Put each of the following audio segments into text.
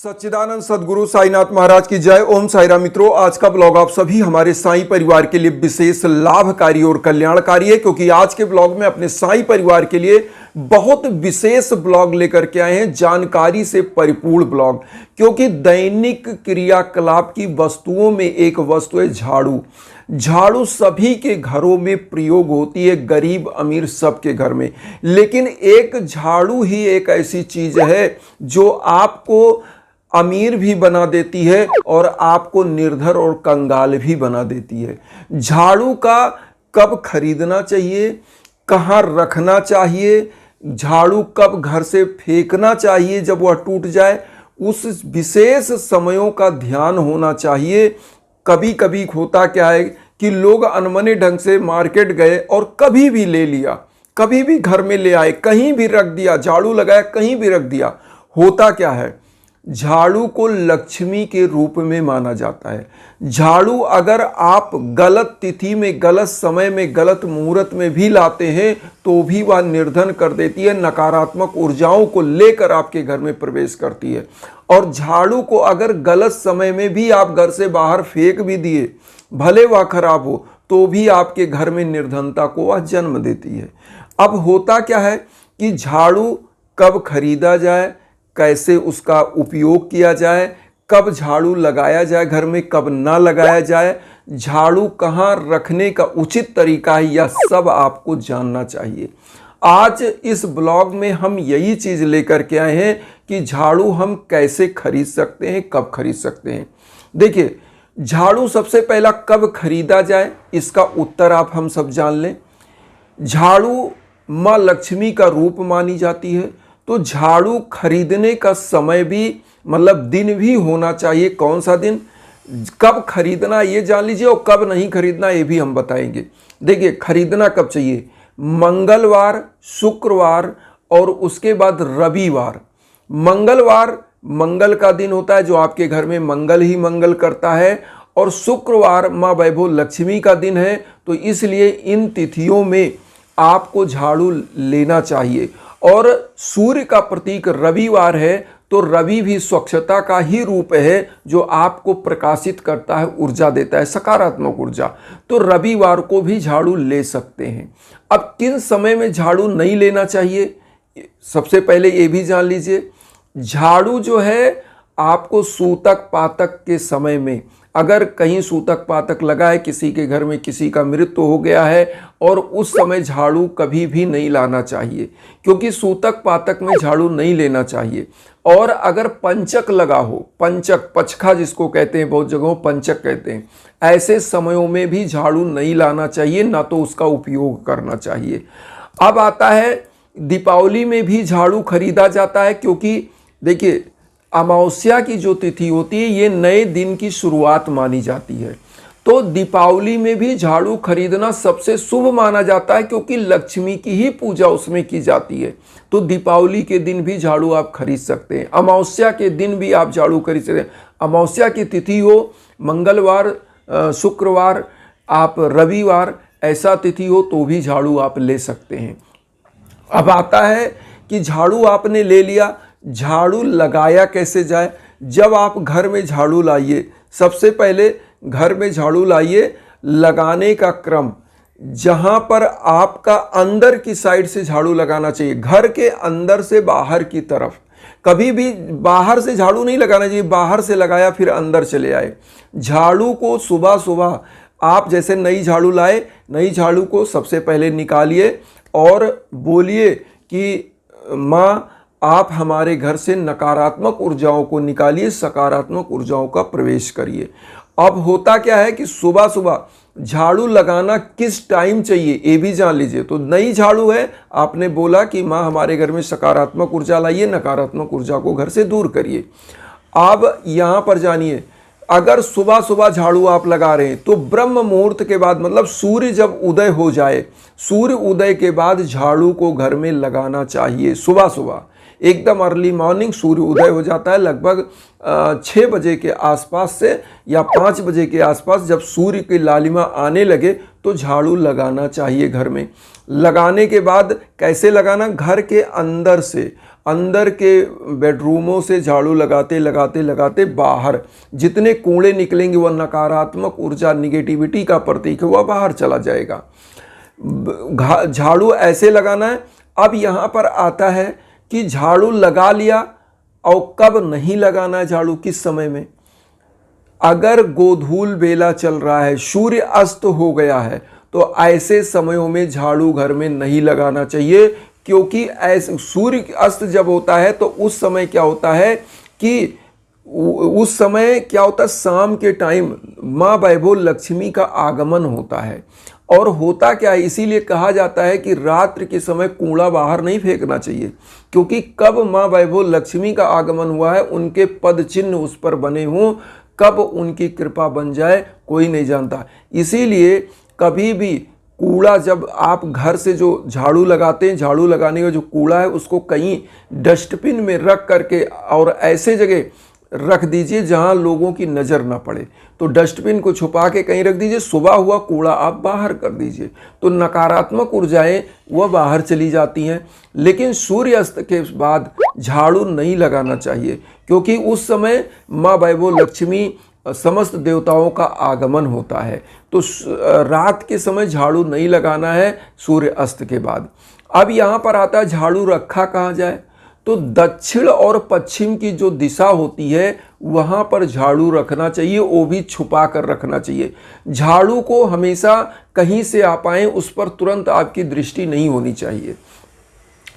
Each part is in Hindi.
सच्चिदानंद सदगुरु साईनाथ महाराज की जय। ओम साईराम। मित्रों, आज का ब्लॉग आप सभी हमारे साईं परिवार के लिए विशेष लाभकारी और कल्याणकारी है, क्योंकि आज के ब्लॉग में अपने साईं परिवार के लिए बहुत विशेष ब्लॉग लेकर के आए हैं, जानकारी से परिपूर्ण ब्लॉग। क्योंकि दैनिक क्रियाकलाप की वस्तुओं में एक वस्तु है झाड़ू। झाड़ू सभी के घरों में प्रयोग होती है, गरीब अमीर सबके घर में। लेकिन एक झाड़ू ही एक ऐसी चीज है जो आपको अमीर भी बना देती है और आपको निर्धर और कंगाल भी बना देती है। झाड़ू का कब खरीदना चाहिए, कहाँ रखना चाहिए, झाड़ू कब घर से फेंकना चाहिए जब वह टूट जाए, उस विशेष समयों का ध्यान होना चाहिए। कभी कभी होता क्या है कि लोग अनमने ढंग से मार्केट गए और कभी भी ले लिया, कभी भी घर में ले आए, कहीं भी रख दिया, झाड़ू लगाया कहीं भी रख दिया। होता क्या है, झाड़ू को लक्ष्मी के रूप में माना जाता है। झाड़ू अगर आप गलत तिथि में, गलत समय में, गलत मुहूर्त में भी लाते हैं तो भी वह निर्धन कर देती है, नकारात्मक ऊर्जाओं को लेकर आपके घर में प्रवेश करती है। और झाड़ू को अगर गलत समय में भी आप घर से बाहर फेंक भी दिए, भले वह खराब हो, तो भी आपके घर में निर्धनता को वह जन्म देती है। अब होता क्या है कि झाड़ू कब खरीदा जाए, कैसे उसका उपयोग किया जाए, कब झाड़ू लगाया जाए घर में, कब ना लगाया जाए, झाड़ू कहाँ रखने का उचित तरीका है, यह सब आपको जानना चाहिए। आज इस ब्लॉग में हम यही चीज़ लेकर के आए हैं कि झाड़ू हम कैसे खरीद सकते हैं, कब खरीद सकते हैं। देखिए, झाड़ू सबसे पहला कब खरीदा जाए, इसका उत्तर आप हम सब जान लें। झाड़ू माँ लक्ष्मी का रूप मानी जाती है, तो झाड़ू खरीदने का समय भी, मतलब दिन भी होना चाहिए। कौन सा दिन, कब खरीदना ये जान लीजिए, और कब नहीं खरीदना ये भी हम बताएंगे। देखिए, खरीदना कब चाहिए, मंगलवार, शुक्रवार और उसके बाद रविवार। मंगलवार मंगल का दिन होता है, जो आपके घर में मंगल ही मंगल करता है, और शुक्रवार माँ वैभव लक्ष्मी का दिन है, तो इसलिए इन तिथियों में आपको झाड़ू लेना चाहिए। और सूर्य का प्रतीक रविवार है, तो रवि भी स्वच्छता का ही रूप है, जो आपको प्रकाशित करता है, ऊर्जा देता है, सकारात्मक ऊर्जा। तो रविवार को भी झाड़ू ले सकते हैं। अब किन समय में झाड़ू नहीं लेना चाहिए, सबसे पहले ये भी जान लीजिए। झाड़ू जो है आपको सूतक पातक के समय में, अगर कहीं सूतक पातक लगा है, किसी के घर में किसी का मृत्यु हो गया है, और उस समय झाड़ू कभी भी नहीं लाना चाहिए, क्योंकि सूतक पातक में झाड़ू नहीं लेना चाहिए। और अगर पंचक लगा हो, पंचक पचखा जिसको कहते हैं, बहुत जगहों पंचक कहते हैं, ऐसे समयों में भी झाड़ू नहीं लाना चाहिए, ना तो उसका उपयोग करना चाहिए। अब आता है दीपावली में भी झाड़ू खरीदा जाता है, क्योंकि देखिए अमावस्या की जो तिथि होती है, ये नए दिन की शुरुआत मानी जाती है। तो दीपावली में भी झाड़ू खरीदना सबसे शुभ माना जाता है, क्योंकि लक्ष्मी की ही पूजा उसमें की जाती है। तो दीपावली के दिन भी झाड़ू आप खरीद सकते हैं, अमावस्या के दिन भी आप झाड़ू खरीद सकते हैं। अमावस्या की तिथि हो, मंगलवार, शुक्रवार, आप रविवार, ऐसा तिथि हो तो भी झाड़ू आप ले सकते हैं। अब आता है कि झाड़ू आपने ले लिया, झाड़ू लगाया कैसे जाए। जब आप घर में झाड़ू लाइए, सबसे पहले घर में झाड़ू लाइए, लगाने का क्रम, जहां पर आपका अंदर की साइड से झाड़ू लगाना चाहिए, घर के अंदर से बाहर की तरफ। कभी भी बाहर से झाड़ू नहीं लगाना चाहिए, बाहर से लगाया फिर अंदर चले आए। झाड़ू को सुबह सुबह आप जैसे नई झाड़ू लाए, नई झाड़ू को सबसे पहले निकालिए और बोलिए कि माँ आप हमारे घर से नकारात्मक ऊर्जाओं को निकालिए, सकारात्मक ऊर्जाओं का प्रवेश करिए। अब होता क्या है कि सुबह सुबह झाड़ू लगाना किस टाइम चाहिए ये भी जान लीजिए। तो नई झाड़ू है, आपने बोला कि माँ हमारे घर में सकारात्मक ऊर्जा लाइए, नकारात्मक ऊर्जा को घर से दूर करिए। अब यहाँ पर जानिए, अगर सुबह सुबह झाड़ू आप लगा रहे हैं तो ब्रह्म मुहूर्त के बाद, मतलब सूर्य जब उदय हो जाए, सूर्य उदय के बाद झाड़ू को घर में लगाना चाहिए सुबह सुबह। एकदम अर्ली मॉर्निंग सूर्य उदय हो जाता है लगभग 6 बजे के आसपास से या 5 बजे के आसपास। जब सूर्य की लालिमा आने लगे तो झाड़ू लगाना चाहिए घर में। लगाने के बाद कैसे लगाना, घर के अंदर से, अंदर के बेडरूमों से झाड़ू लगाते लगाते लगाते बाहर जितने कूड़े निकलेंगे वह नकारात्मक ऊर्जा, निगेटिविटी का प्रतीक है, वह बाहर चला जाएगा। झाड़ू ऐसे लगाना है। अब यहाँ पर आता है कि झाड़ू लगा लिया और कब नहीं लगाना है झाड़ू, किस समय में। अगर गोधूल बेला चल रहा है, सूर्य अस्त हो गया है, तो ऐसे समयों में झाड़ू घर में नहीं लगाना चाहिए, क्योंकि ऐसे सूर्य अस्त जब होता है तो उस समय क्या होता है कि उस समय क्या होता है, शाम के टाइम माँ वैभव लक्ष्मी का आगमन होता है। और होता क्या है, इसीलिए कहा जाता है कि रात्रि के समय कूड़ा बाहर नहीं फेंकना चाहिए, क्योंकि कब माँ वैभव लक्ष्मी का आगमन हुआ है, उनके पद चिन्ह उस पर बने हों, कब उनकी कृपा बन जाए कोई नहीं जानता। इसीलिए कभी भी कूड़ा, जब आप घर से जो झाड़ू लगाते हैं, झाड़ू लगाने का जो कूड़ा है उसको कहीं डस्टबिन में रख करके और ऐसे जगह रख दीजिए जहां लोगों की नज़र ना पड़े। तो डस्टबिन को छुपा के कहीं रख दीजिए, सुबह हुआ कूड़ा आप बाहर कर दीजिए, तो नकारात्मक ऊर्जाएं वह बाहर चली जाती हैं। लेकिन सूर्यास्त के बाद झाड़ू नहीं लगाना चाहिए, क्योंकि उस समय माँ वैभव लक्ष्मी, समस्त देवताओं का आगमन होता है। तो रात के समय झाड़ू नहीं लगाना है सूर्य अस्त के बाद। अब यहाँ पर आता है झाड़ू रखा कहाँ जाए, तो दक्षिण और पश्चिम की जो दिशा होती है वहाँ पर झाड़ू रखना चाहिए, वो भी छुपा कर रखना चाहिए। झाड़ू को हमेशा कहीं से आप आएँ उस पर तुरंत आपकी दृष्टि नहीं होनी चाहिए।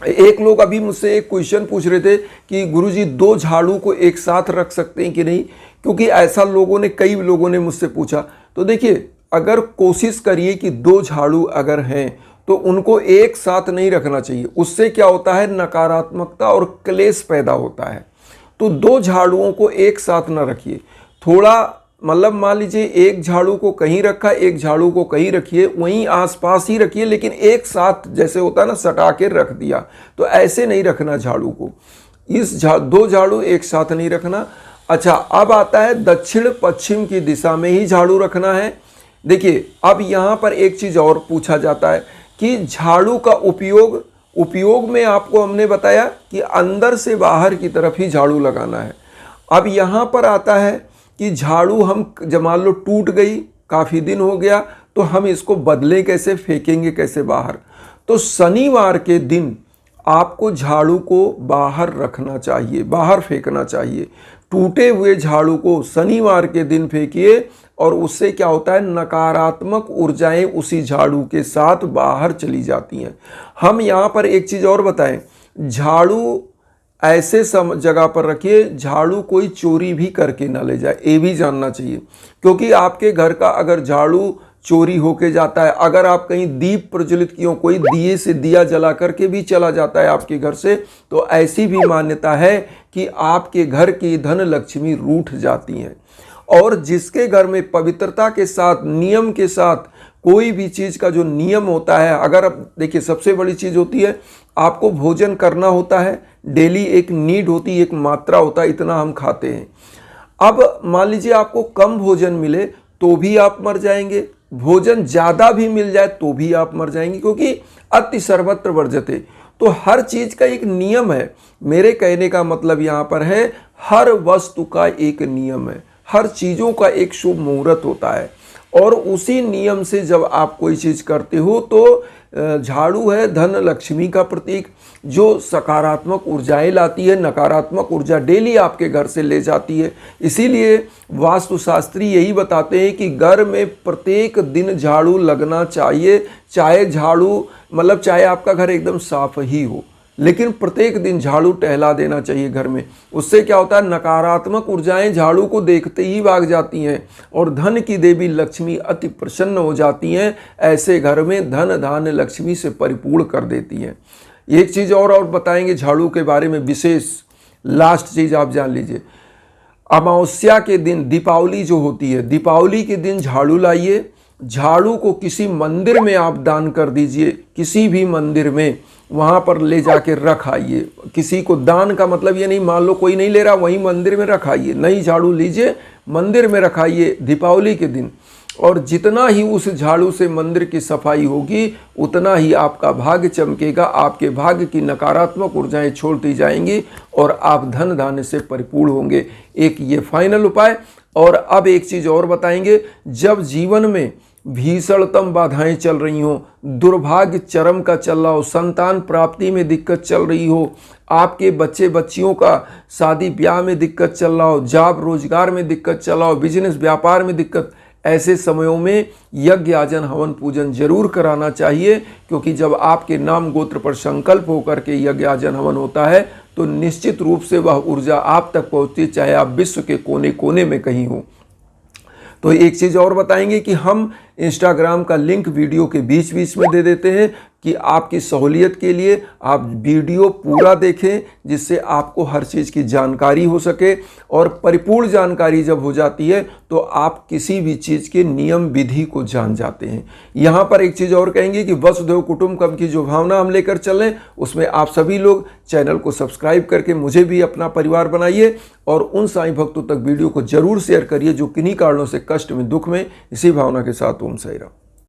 एक लोग अभी मुझसे एक क्वेश्चन पूछ रहे थे कि गुरुजी 2 झाड़ू को एक साथ रख सकते हैं कि नहीं, क्योंकि ऐसा कई लोगों ने मुझसे पूछा। तो देखिए, अगर कोशिश करिए कि 2 झाड़ू अगर हैं तो उनको एक साथ नहीं रखना चाहिए, उससे क्या होता है, नकारात्मकता और क्लेश पैदा होता है। तो 2 झाड़ुओं को एक साथ ना रखिए, थोड़ा मतलब मान लीजिए एक झाड़ू को कहीं रखा, एक झाड़ू को कहीं रखिए, वहीं आसपास ही रखिए, लेकिन एक साथ जैसे होता है ना, सटा के रख दिया, तो ऐसे नहीं रखना झाड़ू को। 2 झाड़ू एक साथ नहीं रखना। अच्छा, अब आता है दक्षिण पश्चिम की दिशा में ही झाड़ू रखना है। देखिए, अब यहाँ पर एक चीज़ और पूछा जाता है कि झाड़ू का उपयोग में आपको हमने बताया कि अंदर से बाहर की तरफ ही झाड़ू लगाना है। अब यहाँ पर आता है कि झाड़ू हम जब मान लो टूट गई, काफ़ी दिन हो गया, तो हम इसको बदले कैसे, फेंकेंगे कैसे बाहर। तो शनिवार के दिन आपको झाड़ू को बाहर रखना चाहिए, बाहर फेंकना चाहिए। टूटे हुए झाड़ू को शनिवार के दिन फेंकिए, और उससे क्या होता है, नकारात्मक ऊर्जाएं उसी झाड़ू के साथ बाहर चली जाती हैं। हम यहाँ पर एक चीज़ और बताएं, झाड़ू ऐसे जगह पर रखिए झाड़ू कोई चोरी भी करके ना ले जाए, ये भी जानना चाहिए। क्योंकि आपके घर का अगर झाड़ू चोरी होके जाता है, अगर आप कहीं दीप प्रज्वलित किए, कोई दिए से दिया जला करके भी चला जाता है आपके घर से, तो ऐसी भी मान्यता है कि आपके घर की धन लक्ष्मी रूठ जाती हैं। और जिसके घर में पवित्रता के साथ, नियम के साथ, कोई भी चीज़ का जो नियम होता है, अगर आप देखिए, सबसे बड़ी चीज़ होती है आपको भोजन करना होता है, डेली एक नीड होती है, एक मात्रा होता है, इतना हम खाते हैं। अब मान लीजिए आपको कम भोजन मिले तो भी आप मर जाएंगे, भोजन ज़्यादा भी मिल जाए तो भी आप मर जाएंगे, क्योंकि अति सर्वत्र वर्जते। तो हर चीज़ का एक नियम है। मेरे कहने का मतलब यहाँ पर है, हर वस्तु का एक नियम है, हर चीज़ों का एक शुभ मुहूर्त होता है, और उसी नियम से जब आप कोई चीज़ करते हो तो झाड़ू है धन लक्ष्मी का प्रतीक, जो सकारात्मक ऊर्जाएं लाती है, नकारात्मक ऊर्जा डेली आपके घर से ले जाती है। इसीलिए वास्तुशास्त्री यही बताते हैं कि घर में प्रत्येक दिन झाड़ू लगना चाहिए, चाहे चाहे आपका घर एकदम साफ ही हो, लेकिन प्रत्येक दिन झाड़ू टहला देना चाहिए घर में। उससे क्या होता है, नकारात्मक ऊर्जाएं झाड़ू को देखते ही भाग जाती हैं, और धन की देवी लक्ष्मी अति प्रसन्न हो जाती हैं। ऐसे घर में धन धान्य लक्ष्मी से परिपूर्ण कर देती हैं। एक चीज़ और बताएंगे झाड़ू के बारे में विशेष, लास्ट चीज़ आप जान लीजिए। अमावस्या के दिन, दीपावली जो होती है, दीपावली के दिन झाड़ू लाइए, झाड़ू को किसी मंदिर में आप दान कर दीजिए, किसी भी मंदिर में, वहाँ पर ले जाके रख आइए। किसी को दान का मतलब ये नहीं, मान लो कोई नहीं ले रहा, वहीं मंदिर में रख आइए। नई झाड़ू लीजिए, मंदिर में रखाइए दीपावली के दिन, और जितना ही उस झाड़ू से मंदिर की सफाई होगी उतना ही आपका भाग्य चमकेगा, आपके भाग्य की नकारात्मक ऊर्जाएं छोड़ती जाएंगी और आप धन धान्य से परिपूर्ण होंगे। एक ये फाइनल उपाय। और अब एक चीज़ और बताएंगे, जब जीवन में भीषणतम बाधाएं चल रही हो, दुर्भाग्य चरम का चल रहा हो, संतान प्राप्ति में दिक्कत चल रही हो, आपके बच्चे बच्चियों का शादी ब्याह में दिक्कत चल रहा हो, जॉब रोजगार में दिक्कत चल रहा हो, बिजनेस व्यापार में दिक्कत, ऐसे समयों में यज्ञ आजन हवन पूजन जरूर कराना चाहिए, क्योंकि जब आपके नाम गोत्र पर संकल्प होकर के यज्ञ आजन हवन होता है तो निश्चित रूप से वह ऊर्जा आप तक पहुंचती, चाहे आप विश्व के कोने कोने में कहीं हो। तो एक चीज़ और बताएंगे कि हम इंस्टाग्राम का लिंक वीडियो के बीच बीच में दे देते हैं कि आपकी सहूलियत के लिए आप वीडियो पूरा देखें, जिससे आपको हर चीज़ की जानकारी हो सके। और परिपूर्ण जानकारी जब हो जाती है तो आप किसी भी चीज़ के नियम विधि को जान जाते हैं। यहाँ पर एक चीज़ और कहेंगे कि वसुधैव कुटुंबकम की जो भावना हम लेकर चलें, उसमें आप सभी लोग चैनल को सब्सक्राइब करके मुझे भी अपना परिवार बनाइए और उन साईं भक्तों तक वीडियो को जरूर शेयर करिए जो किन्हीं कारणों से कष्ट में, दुख में। इसी भावना के साथ ओम साईं राम।